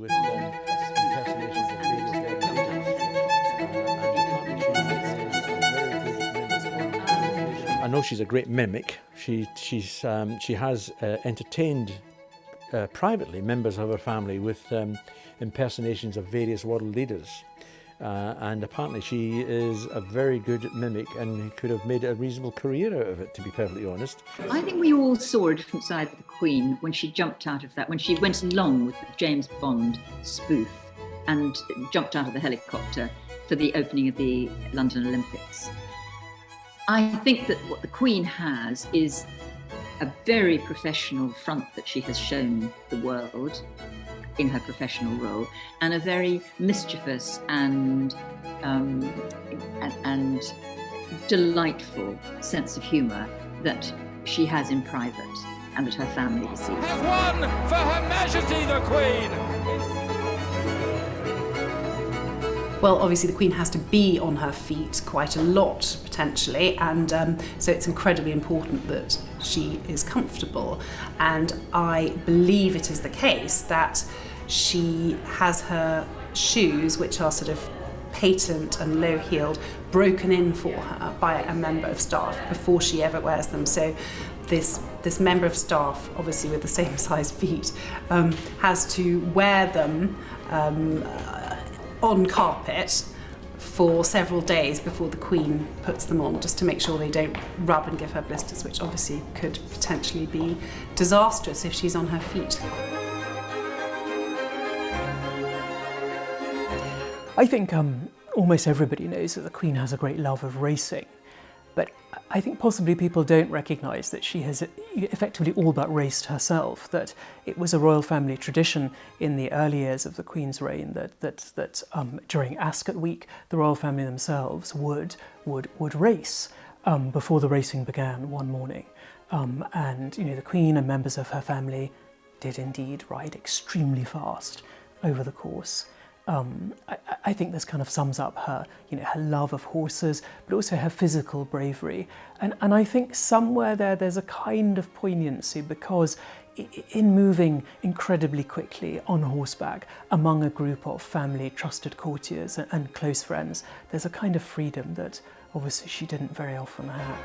With impersonations of various world leaders. I know she's a great mimic. She has entertained privately members of her family with impersonations of various world leaders. And apparently she is a very good mimic and could have made a reasonable career out of it, to be perfectly honest. I think we all saw a different side of the Queen when she jumped out of that, when she went along with the James Bond spoof and jumped out of the helicopter for the opening of the London Olympics. I think that what the Queen has is a very professional front that she has shown the world in her professional role, and a very mischievous and delightful sense of humour that she has in private and that her family sees. Has won for Her Majesty the Queen! Well, obviously the Queen has to be on her feet quite a lot, potentially, and so it's incredibly important that she is comfortable. And I believe it is the case that she has her shoes, which are sort of patent and low-heeled, broken in for her by a member of staff before she ever wears them. So this member of staff, obviously with the same size feet, has to wear them on carpet for several days before the Queen puts them on, just to make sure they don't rub and give her blisters, which obviously could potentially be disastrous if she's on her feet. I think almost everybody knows that the Queen has a great love of racing, but I think possibly people don't recognise that she has effectively all but raced herself, that it was a royal family tradition in the early years of the Queen's reign that during Ascot Week the royal family themselves would race before the racing began one morning. And the Queen and members of her family did indeed ride extremely fast over the course. I think this kind of sums up her, her love of horses, but also her physical bravery. And I think somewhere there's a kind of poignancy, because in moving incredibly quickly on horseback among a group of family, trusted courtiers and close friends, there's a kind of freedom that obviously she didn't very often have.